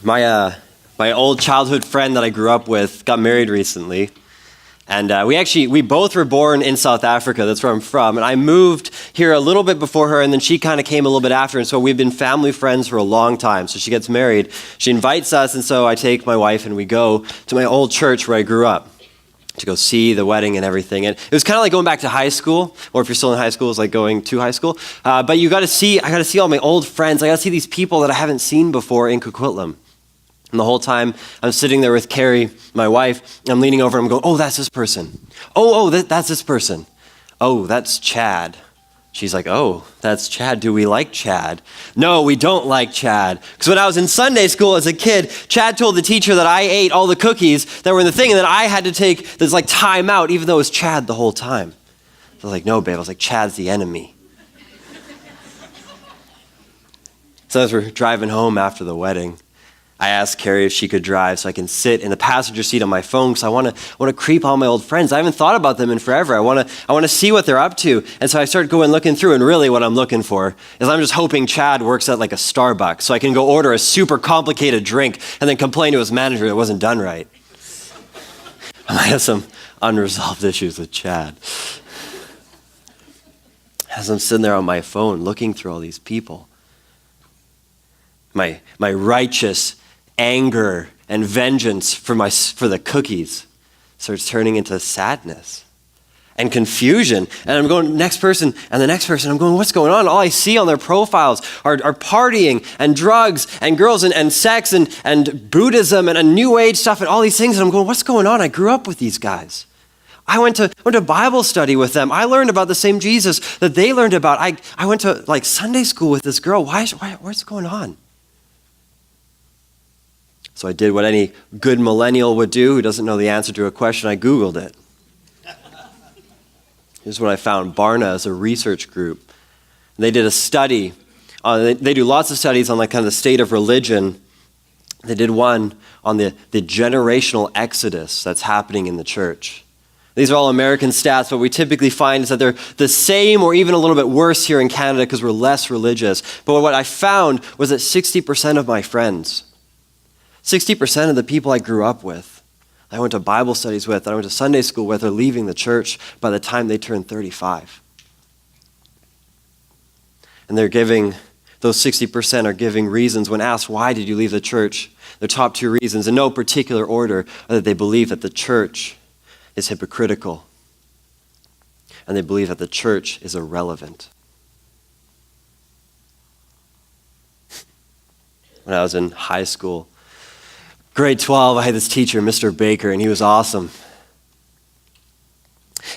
My old childhood friend that I grew up with got married recently. And we both were born in South Africa. That's where I'm from. And I moved here a little bit before her, and then she kind of came a little bit after. And so we've been family friends for a long time. So she gets married. She invites us, and so I take my wife, and we go to my old church where I grew up to go see the wedding and everything. And it was kind of like going back to high school, or if you're still in high school, it's like going to high school. But I got to see all my old friends. I got to see these people that I haven't seen before in Coquitlam. And the whole time I'm sitting there with Carrie, my wife, I'm leaning over and I'm going, oh, that's this person. That's this person. Oh, that's Chad. She's like, oh, that's Chad. Do we like Chad? No, we don't like Chad. Because when I was in Sunday school as a kid, Chad told the teacher that I ate all the cookies that were in the thing and that I had to take this like time out, even though it was Chad the whole time. I was like, no, babe. I was like, Chad's the enemy. So as we're driving home after the wedding, I asked Carrie if she could drive so I can sit in the passenger seat on my phone because I want to creep all my old friends. I haven't thought about them in forever. I want to see what they're up to. And so I started looking through, and really what I'm looking for is I'm just hoping Chad works at like a Starbucks so I can go order a super complicated drink and then complain to his manager it wasn't done right. I might have some unresolved issues with Chad. As I'm sitting there on my phone looking through all these people, my righteous anger and vengeance for the cookies starts turning into sadness and confusion. And I'm going, next person and the next person. I'm going, what's going on? All I see on their profiles are partying and drugs and girls and sex and Buddhism and New Age stuff and all these things. And I'm going, what's going on? I grew up with these guys. I went to Bible study with them. I learned about the same Jesus that they learned about. I went to like Sunday school with this girl. What's going on? So I did what any good millennial would do who doesn't know the answer to a question. I Googled it. Here's what I found. Barna is a research group. They did a study. They do lots of studies on like kind of the state of religion. They did one on the generational exodus that's happening in the church. These are all American stats. What we typically find is that they're the same or even a little bit worse here in Canada because we're less religious. But what I found was that 60% of my friends, 60% of the people I grew up with, I went to Bible studies with, I went to Sunday school with, are leaving the church by the time they turn 35. And those 60% are giving reasons when asked, why did you leave the church? Their top two reasons, in no particular order, are that they believe that the church is hypocritical. And they believe that the church is irrelevant. When I was in high school, grade 12, I had this teacher, Mr. Baker, and he was awesome.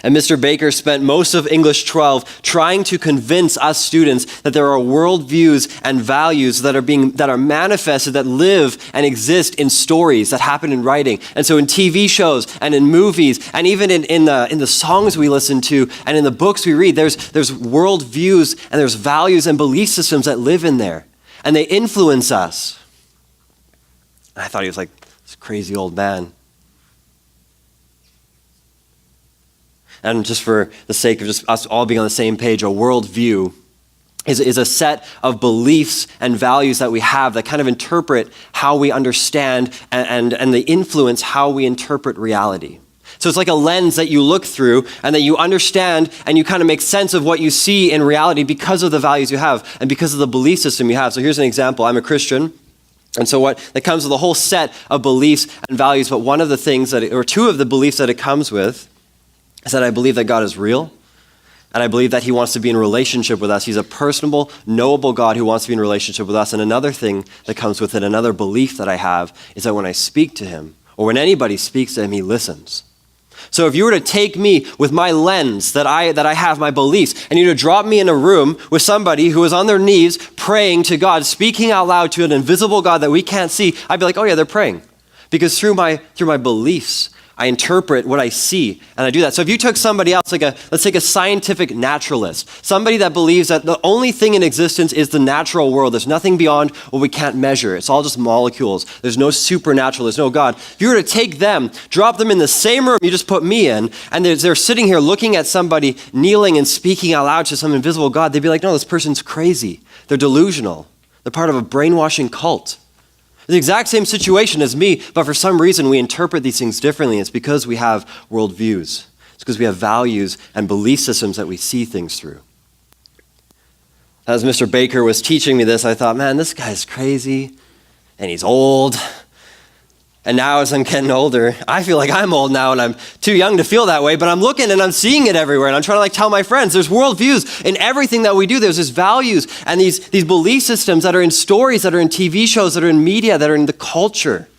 And Mr. Baker spent most of English 12 trying to convince us students that there are worldviews and values that are manifested, that live and exist in stories that happen in writing. And so in TV shows and in movies and even in the songs we listen to and in the books we read, there's worldviews and there's values and belief systems that live in there. And they influence us. I thought he was like this crazy old man. And just for the sake of just us all being on the same page, a worldview is a set of beliefs and values that we have that kind of interpret how we understand and they influence how we interpret reality. So it's like a lens that you look through and that you understand and you kind of make sense of what you see in reality because of the values you have and because of the belief system you have. So here's an example. I'm a Christian. And so that comes with a whole set of beliefs and values, but one of the things or two of the beliefs that it comes with is that I believe that God is real, and I believe that he wants to be in relationship with us. He's a personable, knowable God who wants to be in relationship with us. And another thing that comes with it, another belief that I have, is that when I speak to him, or when anybody speaks to him, he listens. So if you were to take me with my lens that I have, my beliefs, and you were to drop me in a room with somebody who is on their knees praying to God, speaking out loud to an invisible God that we can't see, I'd be like, oh yeah, they're praying. Because through my beliefs, I interpret what I see, and I do that. So if you took somebody else, let's take a scientific naturalist, somebody that believes that the only thing in existence is the natural world. There's nothing beyond what we can't measure. It's all just molecules. There's no supernatural. There's no God. If you were to take them, drop them in the same room you just put me in, and they're sitting here looking at somebody kneeling and speaking out loud to some invisible God, they'd be like, no, this person's crazy. They're delusional. They're part of a brainwashing cult. The exact same situation as me, but for some reason we interpret these things differently. It's because we have worldviews. It's because we have values and belief systems that we see things through. As Mr. Baker was teaching me this, I thought, man, this guy's crazy, and he's old. And now as I'm getting older, I feel like I'm old now and I'm too young to feel that way, but I'm looking and I'm seeing it everywhere. And I'm trying to tell my friends, there's worldviews in everything that we do. There's these values and these belief systems that are in stories, that are in TV shows, that are in media, that are in the culture.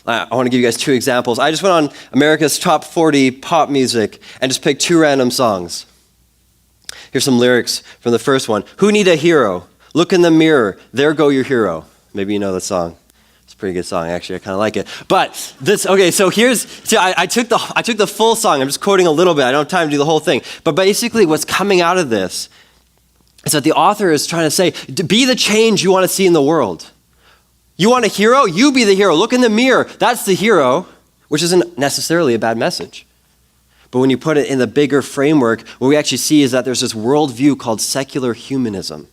I want to give you guys 2 examples. I just went on America's Top 40 pop music and just picked 2 random songs. Here's some lyrics from the first one. Who need a hero? Look in the mirror. There go your hero. Maybe you know the song. Pretty good song, actually. I kind of like it. But this, okay, so I took the full song. I'm just quoting a little bit. I don't have time to do the whole thing. But basically what's coming out of this is that the author is trying to say, be the change you want to see in the world. You want a hero? You be the hero. Look in the mirror. That's the hero, which isn't necessarily a bad message. But when you put it in the bigger framework, what we actually see is that there's this worldview called secular humanism,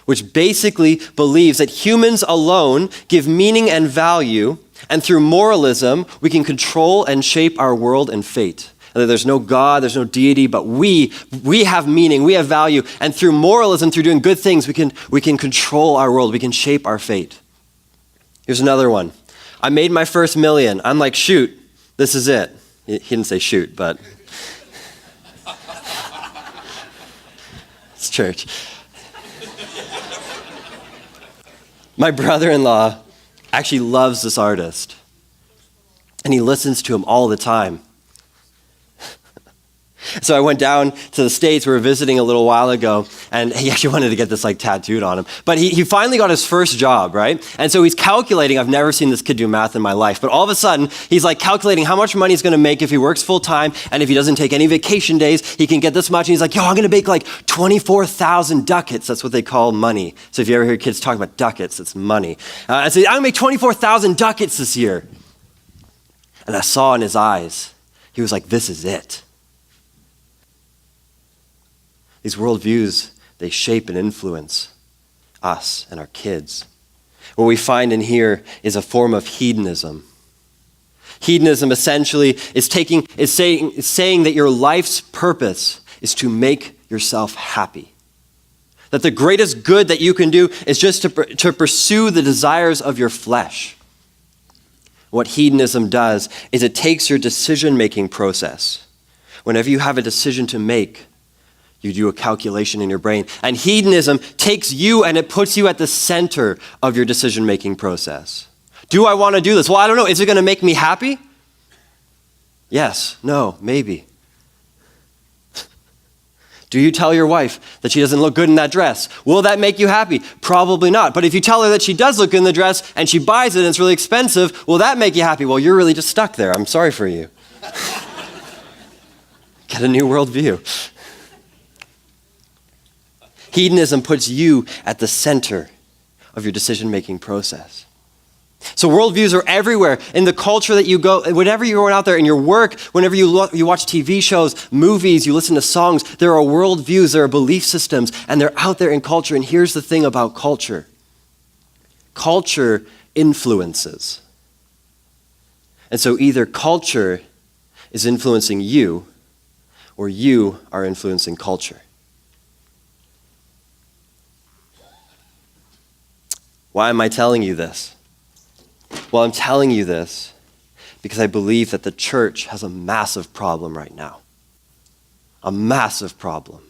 which basically believes that humans alone give meaning and value, and through moralism, we can control and shape our world and fate. And that there's no God, there's no deity, but we have meaning, we have value, and through moralism, through doing good things, we can control our world, we can shape our fate. Here's another one. I made my first million. I'm like, shoot, this is it. He didn't say shoot, but it's church. My brother-in-law actually loves this artist, and he listens to him all the time. So I went down to the States. We were visiting a little while ago, and he actually wanted to get this tattooed on him. But he finally got his first job, right? And so he's calculating. I've never seen this kid do math in my life, but all of a sudden, he's calculating how much money he's going to make if he works full-time, and if he doesn't take any vacation days, he can get this much. And he's like, yo, I'm going to make 24,000 ducats. That's what they call money. So if you ever hear kids talk about ducats, it's money. I said, I'm going to make 24,000 ducats this year. And I saw in his eyes, he was like, this is it. These worldviews, they shape and influence us and our kids. What we find in here is a form of hedonism. Hedonism essentially is saying that your life's purpose is to make yourself happy. That the greatest good that you can do is just to pursue the desires of your flesh. What hedonism does is it takes your decision-making process. Whenever you have a decision to make, you do a calculation in your brain. And hedonism takes you and it puts you at the center of your decision-making process. Do I want to do this? Well, I don't know. Is it going to make me happy? Yes, no, maybe. Do you tell your wife that she doesn't look good in that dress? Will that make you happy? Probably not. But if you tell her that she does look good in the dress and she buys it and it's really expensive, will that make you happy? Well, you're really just stuck there. I'm sorry for you. Get a new worldview. Hedonism puts you at the center of your decision-making process. So worldviews are everywhere in the culture that you go, whenever you're going out there in your work, whenever you watch TV shows, movies, you listen to songs, there are worldviews, there are belief systems, and they're out there in culture. And here's the thing about culture. Culture influences. And so either culture is influencing you or you are influencing culture. Why am I telling you this? Well, I'm telling you this because I believe that the church has a massive problem right now. A massive problem.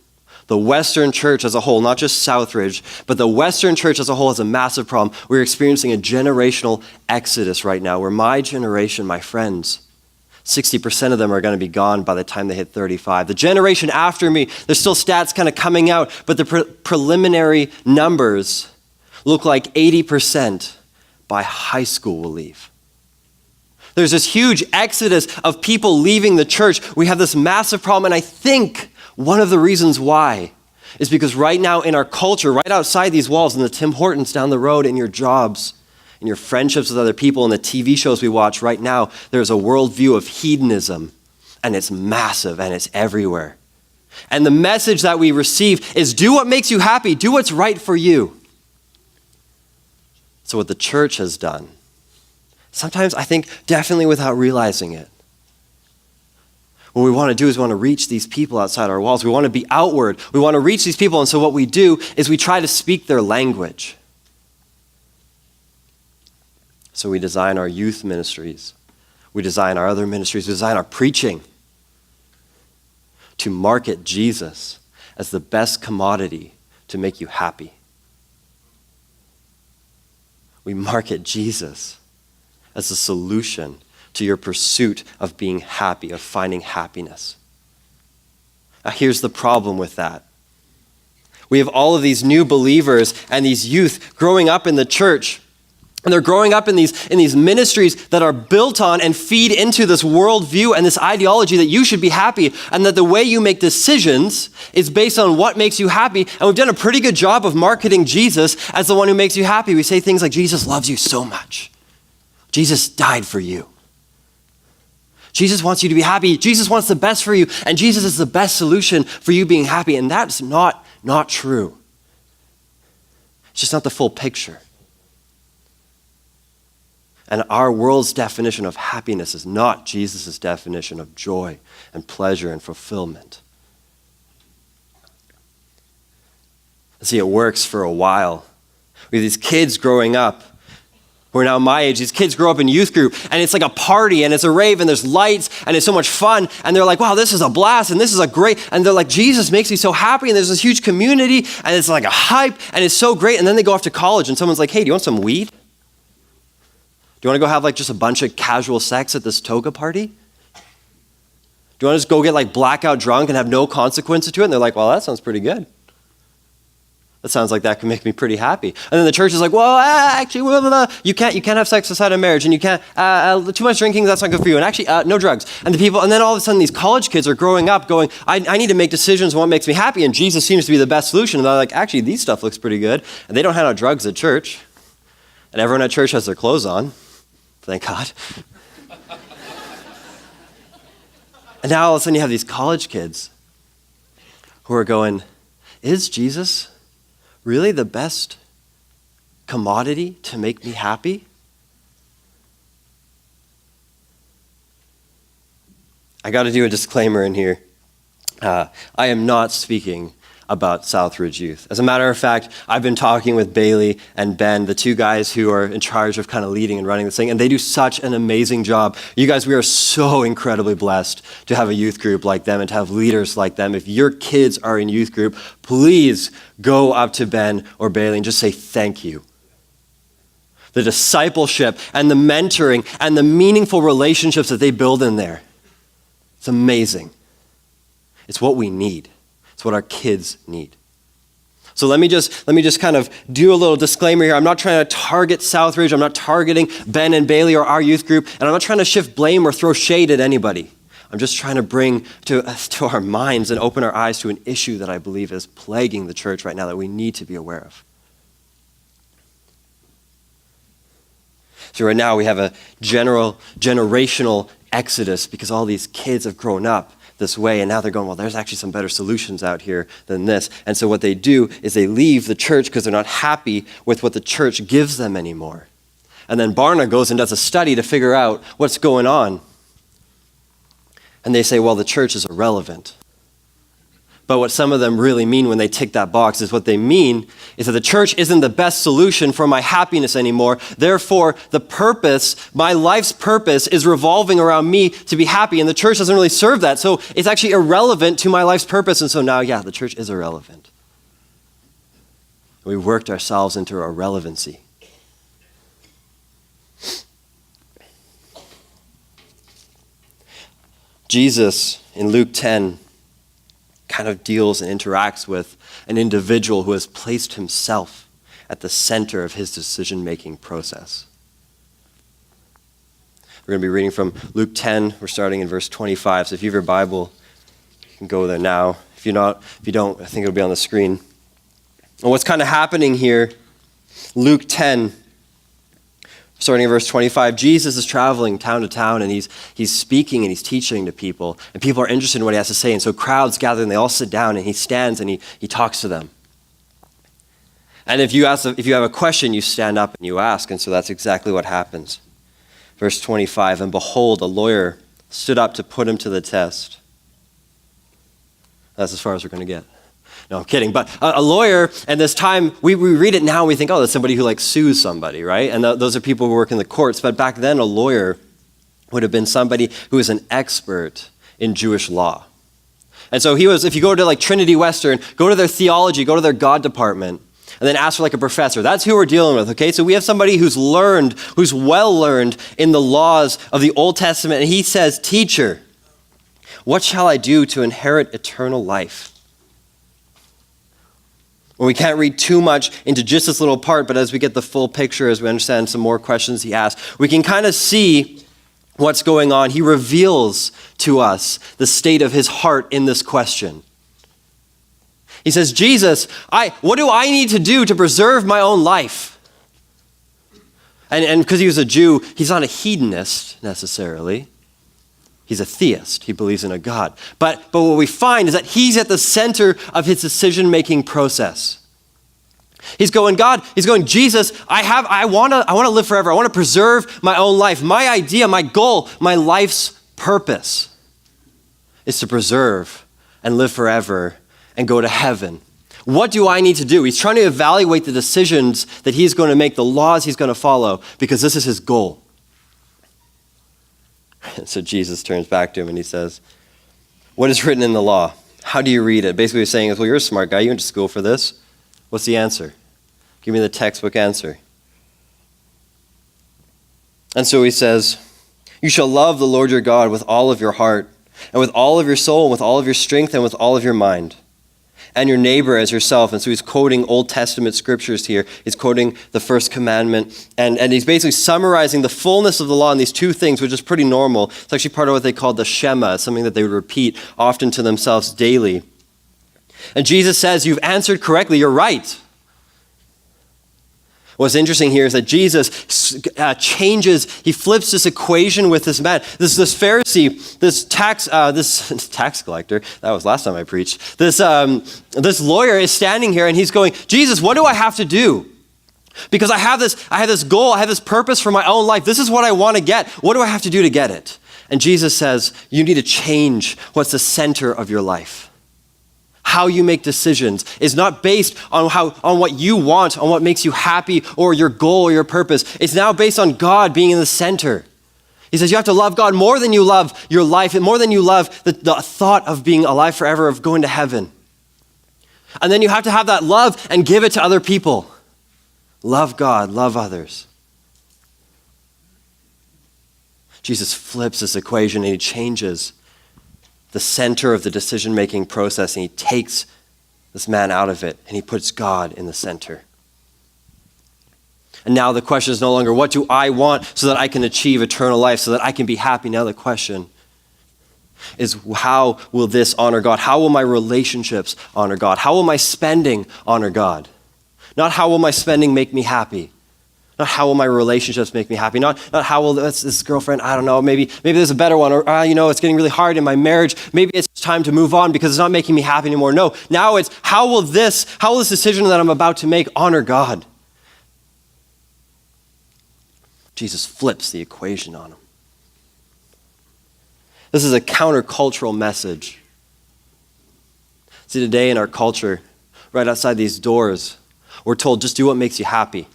The Western church as a whole, not just SouthRidge, but the Western church as a whole has a massive problem. We're experiencing a generational exodus right now where my generation, my friends, 60% of them are going to be gone by the time they hit 35. The generation after me, there's still stats kind of coming out, but the preliminary numbers look like 80% by high school will leave. There's this huge exodus of people leaving the church. We have this massive problem, and I think one of the reasons why is because right now in our culture, right outside these walls, in the Tim Hortons down the road, in your jobs, in your friendships with other people, in the TV shows we watch right now, there's a worldview of hedonism, and it's massive, and it's everywhere. And the message that we receive is do what makes you happy, do what's right for you. So what the church has done, sometimes I think definitely without realizing it, what we want to do is we want to reach these people outside our walls. We want to be outward. We want to reach these people. And so what we do is we try to speak their language. So we design our youth ministries. We design our other ministries. We design our preaching to market Jesus as the best commodity to make you happy. We market Jesus as the solution to your pursuit of being happy, of finding happiness. Now, here's the problem with that. We have all of these new believers and these youth growing up in the church, and they're growing up in these ministries that are built on and feed into this worldview and this ideology that you should be happy, and that the way you make decisions is based on what makes you happy. And we've done a pretty good job of marketing Jesus as the one who makes you happy. We say things like, Jesus loves you so much. Jesus died for you. Jesus wants you to be happy. Jesus wants the best for you. And Jesus is the best solution for you being happy. And that's not true. It's just not the full picture. And our world's definition of happiness is not Jesus' definition of joy and pleasure and fulfillment. See, it works for a while. We have these kids growing up who are now my age. These kids grow up in youth group, and it's like a party, and it's a rave, and there's lights, and it's so much fun, and they're like, wow, this is a blast, and this is a great, and they're like, Jesus makes me so happy, and there's this huge community, and it's like a hype, and it's so great, and then they go off to college, and someone's like, hey, do you want some weed? Do you want to go have like just a bunch of casual sex at this toga party? Do you want to just go get like blackout drunk and have no consequences to it? And they're like, well, that sounds pretty good. That sounds like that can make me pretty happy. And then the church is like, well, actually, blah, blah, blah. You can't have sex outside of marriage, and you can't, too much drinking, that's not good for you. And actually, no drugs. And then all of a sudden these college kids are growing up going, I need to make decisions on what makes me happy, and Jesus seems to be the best solution. And they're like, actually, these stuff looks pretty good. And they don't hand out drugs at church. And everyone at church has their clothes on. Thank God. And now all of a sudden you have these college kids who are going, is Jesus really the best commodity to make me happy? I got to do a disclaimer in here. I am not speaking about SouthRidge Youth. As a matter of fact, I've been talking with Bailey and Ben, the two guys who are in charge of kind of leading and running this thing, and they do such an amazing job. You guys, we are so incredibly blessed to have a youth group like them and to have leaders like them. If your kids are in youth group, please go up to Ben or Bailey and just say thank you. The discipleship and the mentoring and the meaningful relationships that they build in there, it's amazing. It's what we need. It's what our kids need. So let me just kind of do a little disclaimer here. I'm not trying to target SouthRidge. I'm not targeting Ben and Bailey or our youth group. And I'm not trying to shift blame or throw shade at anybody. I'm just trying to bring to our minds and open our eyes to an issue that I believe is plaguing the church right now that we need to be aware of. So right now we have a generational exodus because all these kids have grown up this way, and now they're going, well, there's actually some better solutions out here than this. And so what they do is they leave the church because they're not happy with what the church gives them anymore. And then Barna goes and does a study to figure out what's going on. And they say, well, the church is irrelevant. But what some of them really mean when they tick that box is what they mean is that the church isn't the best solution for my happiness anymore. Therefore, the purpose, my life's purpose is revolving around me to be happy. And the church doesn't really serve that. So it's actually irrelevant to my life's purpose. And so now, yeah, the church is irrelevant. We worked ourselves into irrelevancy. Jesus, in Luke 10, kind of deals and interacts with an individual who has placed himself at the center of his decision-making process. We're going to be reading from Luke 10. We're starting in verse 25. So if you have your Bible, you can go there now. If you don't, I think it'll be on the screen. And what's kind of happening here, Luke 10, starting in verse 25, Jesus is traveling town to town, and he's speaking and he's teaching to people, and people are interested in what he has to say. And so crowds gather and they all sit down, and he stands and he talks to them. And if you have a question, you stand up and you ask. And so that's exactly what happens. Verse 25, and behold, a lawyer stood up to put him to the test. That's as far as we're going to get. No, I'm kidding. But a lawyer, and this time, we read it now and we think, oh, that's somebody who sues somebody, right? And those are people who work in the courts. But back then, a lawyer would have been somebody who was an expert in Jewish law. And so he was, if you go to Trinity Western, go to their theology, go to their God department, and then ask for a professor. That's who we're dealing with, okay? So we have somebody who's well learned in the laws of the Old Testament, and he says, teacher, what shall I do to inherit eternal life? Well, we can't read too much into just this little part, but as we get the full picture, as we understand some more questions he asks, we can kind of see what's going on. He reveals to us the state of his heart in this question. He says, Jesus, what do I need to do to preserve my own life? And because he was a Jew, he's not a hedonist necessarily. He's a theist. He believes in a God. But what we find is that he's at the center of his decision-making process. He's going, Jesus, I want to live forever. I want to preserve my own life. My idea, my goal, my life's purpose is to preserve and live forever and go to heaven. What do I need to do? He's trying to evaluate the decisions that he's going to make, the laws he's going to follow, because this is his goal. And so Jesus turns back to him and he says, what is written in the law? How do you read it? Basically what he's saying is, well, you're a smart guy. You went to school for this. What's the answer? Give me the textbook answer. And so he says, you shall love the Lord your God with all of your heart, and with all of your soul, and with all of your strength, and with all of your mind, and your neighbor as yourself. And so he's quoting Old Testament scriptures here. He's quoting the first commandment, and he's basically summarizing the fullness of the law in these two things, which is pretty normal. It's actually part of what they call the Shema, something that they would repeat often to themselves daily. And Jesus says, you've answered correctly, you're right. What's interesting here is that Jesus he flips this equation with this man. This Pharisee, this tax collector, that was last time I preached. This lawyer is standing here and he's going, Jesus, what do I have to do? Because I have this goal, I have this purpose for my own life. This is what I want to get. What do I have to do to get it? And Jesus says, you need to change what's the center of your life. How you make decisions is not based on what you want, on what makes you happy, or your goal or your purpose. It's now based on God being in the center. He says you have to love God more than you love your life, and more than you love the thought of being alive forever, of going to heaven. And then you have to have that love and give it to other people. Love God, love others. Jesus flips this equation and he changes the center of the decision-making process, and he takes this man out of it, and he puts God in the center. And now the question is no longer, what do I want so that I can achieve eternal life, so that I can be happy? Now the question is, how will this honor God? How will my relationships honor God? How will my spending honor God? Not how will my spending make me happy? Not how will my relationships make me happy? Not how will this girlfriend, I don't know, maybe there's a better one, or it's getting really hard in my marriage. Maybe it's time to move on because it's not making me happy anymore. No, now it's how will this decision that I'm about to make honor God? Jesus flips the equation on him. This is a countercultural message. See, today in our culture, right outside these doors, we're told just do what makes you happy.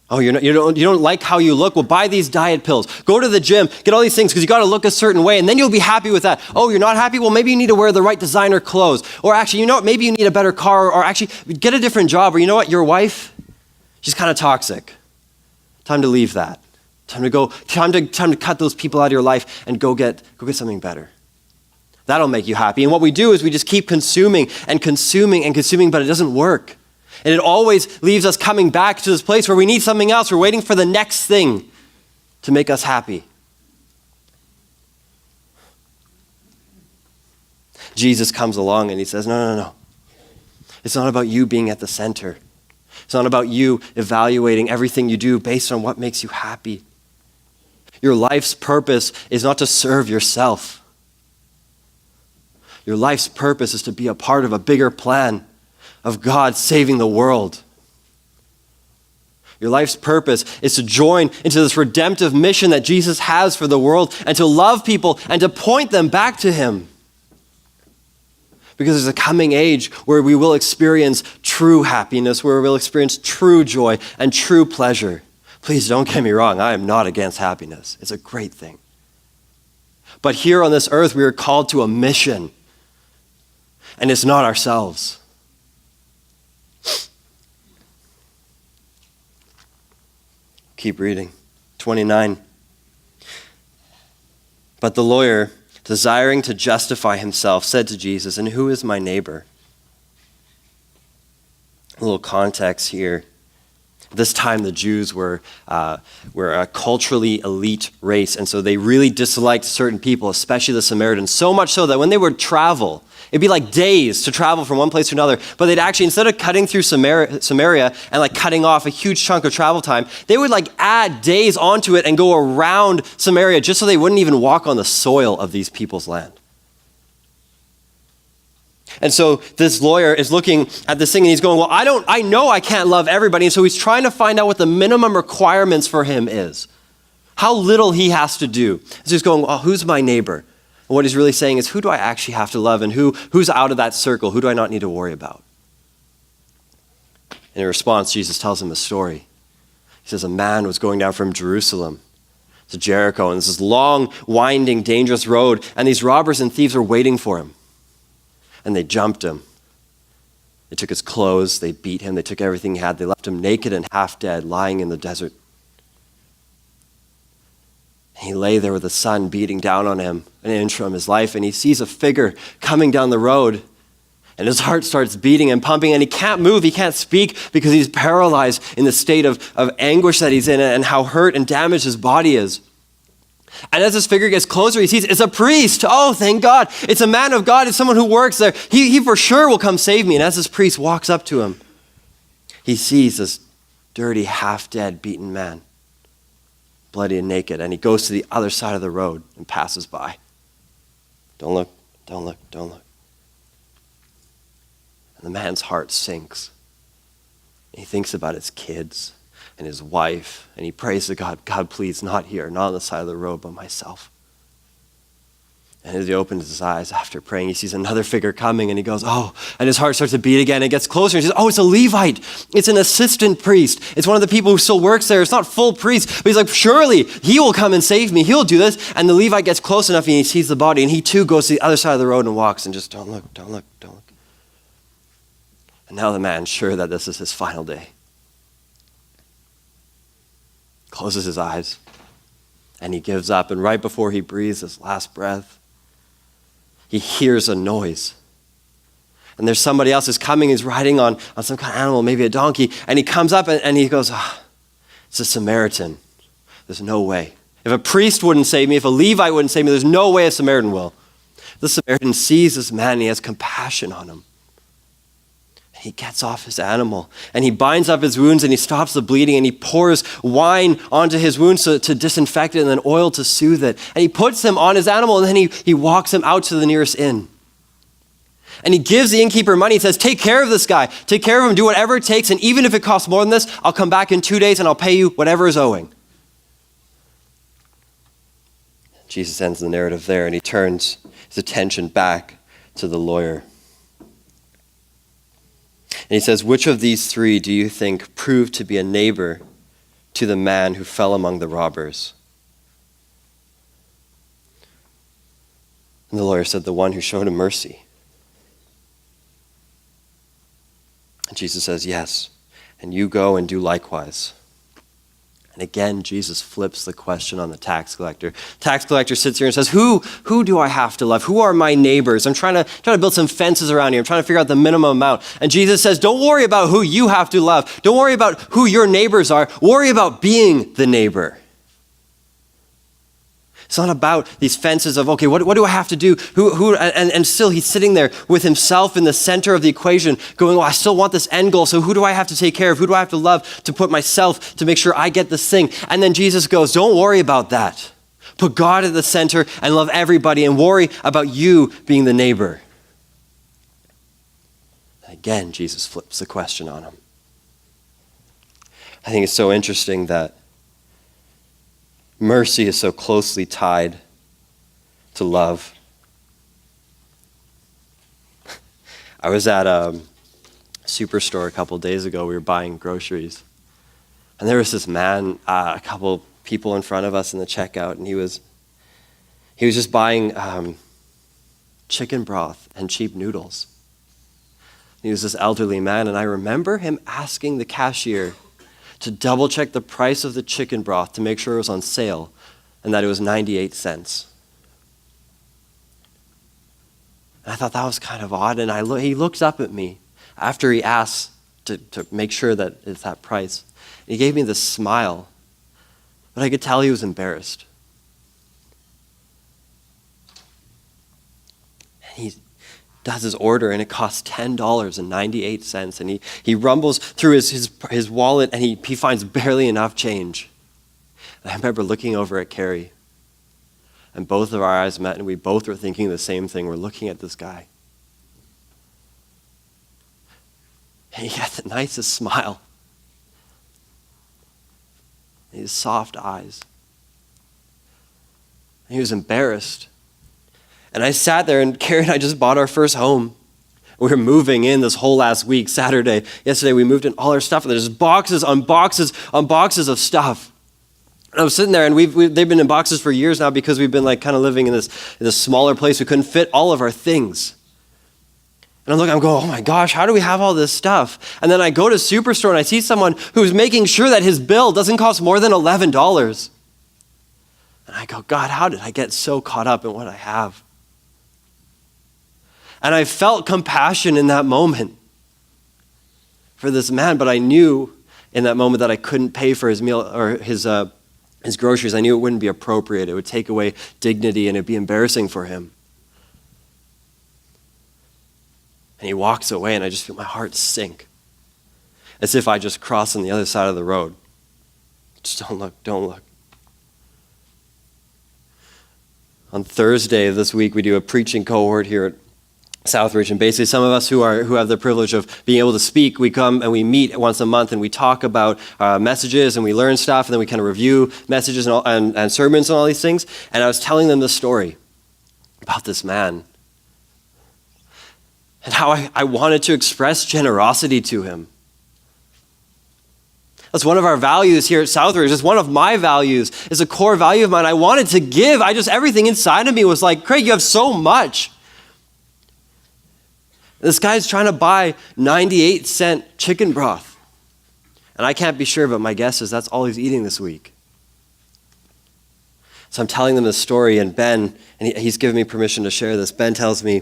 Oh, you don't like how you look? Well, buy these diet pills. Go to the gym. Get all these things because you got to look a certain way, and then you'll be happy with that. Oh, you're not happy? Well, maybe you need to wear the right designer clothes. Or actually, you know what? Maybe you need a better car, or actually get a different job. Or you know what? Your wife, she's kind of toxic. Time to leave that. Time to cut those people out of your life and go get something better. That'll make you happy. And what we do is we just keep consuming and consuming and consuming, but it doesn't work. And it always leaves us coming back to this place where we need something else. We're waiting for the next thing to make us happy. Jesus comes along and he says, no. It's not about you being at the center. It's not about you evaluating everything you do based on what makes you happy. Your life's purpose is not to serve yourself. Your life's purpose is to be a part of a bigger plan. of God saving the world. Your life's purpose is to join into this redemptive mission that Jesus has for the world and to love people and to point them back to him. Because there's a coming age where we will experience true happiness, where we'll experience true joy and true pleasure. Please don't get me wrong, I am not against happiness. It's a great thing. But here on this earth, we are called to a mission. And it's not ourselves. Keep reading. 29. But the lawyer, desiring to justify himself, said to Jesus, "And who is my neighbor?" A little context here. This time the Jews were a culturally elite race, and so they really disliked certain people, especially the Samaritans, so much so that when they would travel, it'd be like days to travel from one place to another, but they'd actually, instead of cutting through Samaria and like cutting off a huge chunk of travel time, they would like add days onto it and go around Samaria just so they wouldn't even walk on the soil of these people's land. And so this lawyer is looking at this thing and he's going, well, I know I can't love everybody. And so he's trying to find out what the minimum requirements for him is. How little he has to do. So he's going, well, who's my neighbor? And what he's really saying is, who do I actually have to love? And who's out of that circle? Who do I not need to worry about? In response, Jesus tells him a story. He says, a man was going down from Jerusalem to Jericho, and this is long, winding, dangerous road, and these robbers and thieves were waiting for him. And they jumped him. They took his clothes, they beat him, they took everything he had, they left him naked and half dead, lying in the desert. He lay there with the sun beating down on him, an inch from his life, and he sees a figure coming down the road, and his heart starts beating and pumping, and he can't move, he can't speak, because he's paralyzed in the state of anguish that he's in and how hurt and damaged his body is. And as this figure gets closer, he sees it's a priest. Oh, thank God. It's a man of God. It's someone who works there. He for sure will come save me. And as this priest walks up to him, he sees this dirty, half-dead, beaten man, bloody and naked. And he goes to the other side of the road and passes by. Don't look, don't look, don't look. And the man's heart sinks. He thinks about his kids and his wife, and he prays to God, God, please, not here, not on the side of the road, but myself. And as he opens his eyes after praying, he sees another figure coming, and he goes, oh, and his heart starts to beat again. It gets closer, and he says, oh, it's a Levite. It's an assistant priest. It's one of the people who still works there. It's not full priest, but he's like, surely he will come and save me. He'll do this. And the Levite gets close enough, and he sees the body, and he too goes to the other side of the road and walks, and just don't look, don't look, don't look. And now the man's sure that this is his final day. Closes his eyes, and he gives up. And right before he breathes his last breath, he hears a noise. And there's somebody else who's coming, who's riding on some kind of animal, maybe a donkey, and he comes up and he goes, it's a Samaritan. There's no way. If a priest wouldn't save me, if a Levite wouldn't save me, there's no way a Samaritan will. The Samaritan sees this man and he has compassion on him. He gets off his animal and he binds up his wounds and he stops the bleeding and he pours wine onto his wounds to disinfect it and then oil to soothe it. And he puts him on his animal and then he walks him out to the nearest inn. And he gives the innkeeper money. He says, take care of this guy. Take care of him. Do whatever it takes. And even if it costs more than this, I'll come back in 2 days and I'll pay you whatever is owing. Jesus ends the narrative there and he turns his attention back to the lawyer. And he says, which of these three do you think proved to be a neighbor to the man who fell among the robbers? And the lawyer said, the one who showed him mercy. And Jesus says, yes, and you go and do likewise. And again, Jesus flips the question on the tax collector. Tax collector sits here and says, who do I have to love? Who are my neighbors? I'm trying to build some fences around here. I'm trying to figure out the minimum amount. And Jesus says, don't worry about who you have to love. Don't worry about who your neighbors are. Worry about being the neighbor. It's not about these fences of, okay, what do I have to do? And still he's sitting there with himself in the center of the equation going, I still want this end goal. So who do I have to take care of? Who do I have to love to put myself to make sure I get this thing? And then Jesus goes, don't worry about that. Put God at the center and love everybody and worry about you being the neighbor. Again, Jesus flips the question on him. I think it's so interesting that mercy is so closely tied to love. I was at a superstore a couple days ago. We were buying groceries. And there was this man, a couple people in front of us in the checkout, and he was just buying chicken broth and cheap noodles. He was this elderly man, and I remember him asking the cashier to double check the price of the chicken broth to make sure it was on sale and that it was 98 cents. And I thought that was kind of odd, and he looked up at me after he asked to make sure that it's that price. He gave me this smile, but I could tell he was embarrassed. And he does his order, and it costs $10.98, and he rumbles through his wallet, and he finds barely enough change. And I remember looking over at Carrie, and both of our eyes met, and we both were thinking the same thing. We're looking at this guy. And he had the nicest smile. And his soft eyes. And he was embarrassed. And I sat there, and Carrie and I just bought our first home. We were moving in this whole last week, Saturday. Yesterday, we moved in all our stuff, and there's boxes on boxes on boxes of stuff. And I was sitting there, and they've been in boxes for years now because we've been like kind of living in this smaller place. We couldn't fit all of our things. And I'm going, oh my gosh, how do we have all this stuff? And then I go to Superstore, and I see someone who's making sure that his bill doesn't cost more than $11. And I go, God, how did I get so caught up in what I have? And I felt compassion in that moment for this man, but I knew in that moment that I couldn't pay for his meal or his groceries. I knew it wouldn't be appropriate. It would take away dignity, and it'd be embarrassing for him. And he walks away, and I just feel my heart sink, as if I just crossed on the other side of the road. Just don't look. On Thursday of this week, we do a preaching cohort here at SouthRidge, and basically some of us who have the privilege of being able to speak, we come and we meet once a month, and we talk about messages, and we learn stuff, and then we kind of review messages and sermons and all these things. And I was telling them the story about this man and how I wanted to express generosity to him. That's one of our values here at SouthRidge. It's one of my values. It's a core value of mine. I wanted to give. Everything inside of me was like, Craig, you have so much. This guy's trying to buy 98-cent chicken broth. And I can't be sure, but my guess is that's all he's eating this week. So I'm telling them this story, and Ben, and he's given me permission to share this. Ben tells me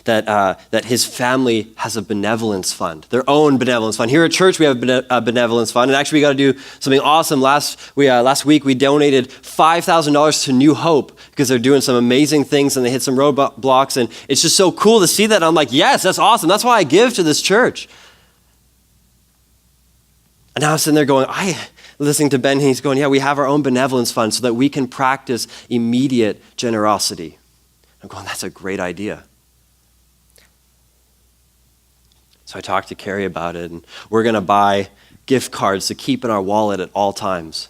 that his family has a benevolence fund, their own benevolence fund. Here at church, we have a benevolence fund. And actually, we got to do something awesome. Last week, we donated $5,000 to New Hope because they're doing some amazing things, and they hit some roadblocks. And it's just so cool to see that. I'm like, yes, that's awesome. That's why I give to this church. And now I'm sitting there going, listening to Ben, and he's going, yeah, we have our own benevolence fund so that we can practice immediate generosity. I'm going, that's a great idea. So I talked to Carrie about it, and we're going to buy gift cards to keep in our wallet at all times.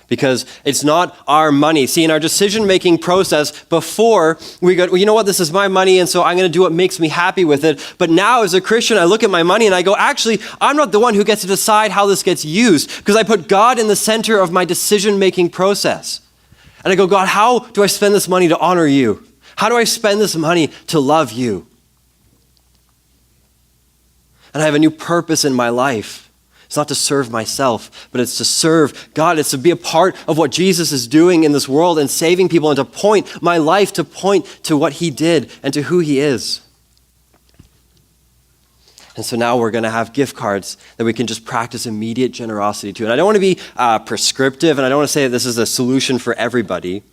Because it's not our money. See, in our decision-making process, before we go, well, you know what, this is my money, and so I'm going to do what makes me happy with it. But now as a Christian, I look at my money and I go, actually, I'm not the one who gets to decide how this gets used, because I put God in the center of my decision-making process. And I go, God, how do I spend this money to honor you? How do I spend this money to love you? And I have a new purpose in my life. It's not to serve myself, but it's to serve God. It's to be a part of what Jesus is doing in this world and saving people, and to point my life to point to what he did and to who he is. And so now we're going to have gift cards that we can just practice immediate generosity to. And I don't want to be prescriptive, and I don't want to say that this is a solution for everybody.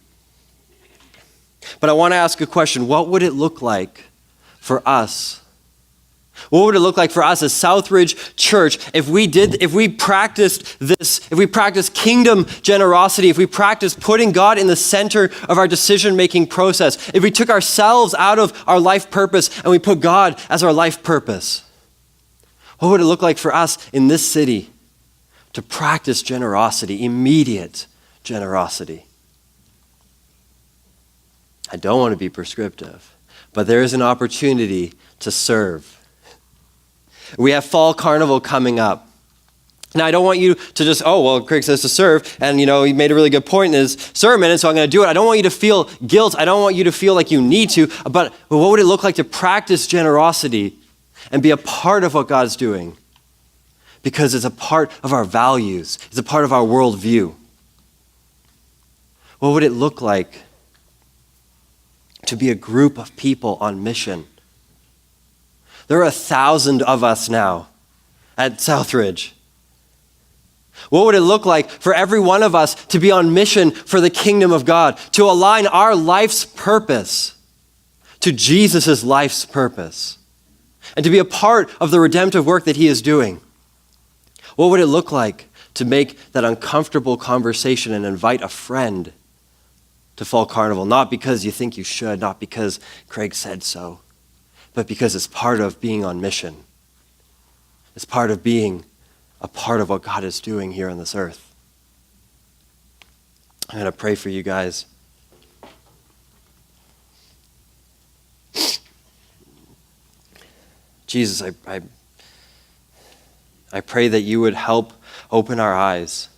But I want to ask a question. What would it look like for us What would it look like for us as SouthRidge Church if we practiced this, if we practiced kingdom generosity, if we practiced putting God in the center of our decision-making process, if we took ourselves out of our life purpose and we put God as our life purpose? What would it look like for us in this city to practice generosity, immediate generosity? I don't want to be prescriptive, but there is an opportunity to serve. We have Fall Carnival coming up. Now, I don't want you to just, Craig says to serve, and he made a really good point in his sermon, and so I'm going to do it. I don't want you to feel guilt. I don't want you to feel like you need to, but what would it look like to practice generosity and be a part of what God's doing? Because it's a part of our values. It's a part of our worldview. What would it look like to be a group of people on mission? There are 1,000 of us now at SouthRidge. What would it look like for every one of us to be on mission for the kingdom of God, to align our life's purpose to Jesus' life's purpose, and to be a part of the redemptive work that he is doing? What would it look like to make that uncomfortable conversation and invite a friend to Fall Carnival, not because you think you should, not because Craig said so, but because it's part of being on mission. It's part of being a part of what God is doing here on this earth. I'm going to pray for you guys. Jesus, I pray that you would help open our eyes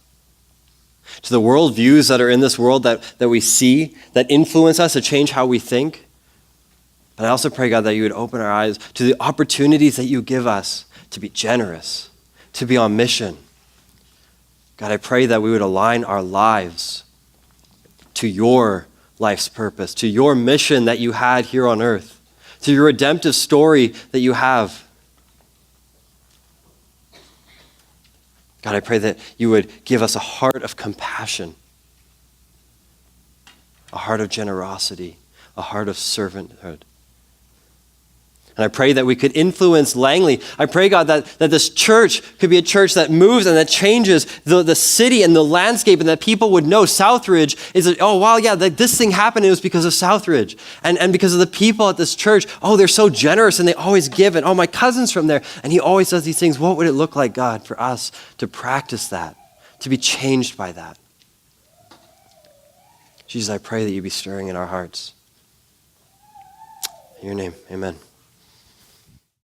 to the worldviews that are in this world that we see, that influence us to change how we think. But I also pray, God, that you would open our eyes to the opportunities that you give us to be generous, to be on mission. God, I pray that we would align our lives to your life's purpose, to your mission that you had here on earth, to your redemptive story that you have. God, I pray that you would give us a heart of compassion, a heart of generosity, a heart of servanthood. And I pray that we could influence Langley. I pray, God, that this church could be a church that moves and that changes the city and the landscape, and that people would know SouthRidge is, this thing happened, it was because of SouthRidge. And because of the people at this church, they're so generous and they always give. And my cousin's from there, and he always does these things. What would it look like, God, for us to practice that, to be changed by that? Jesus, I pray that you be stirring in our hearts. In your name, amen.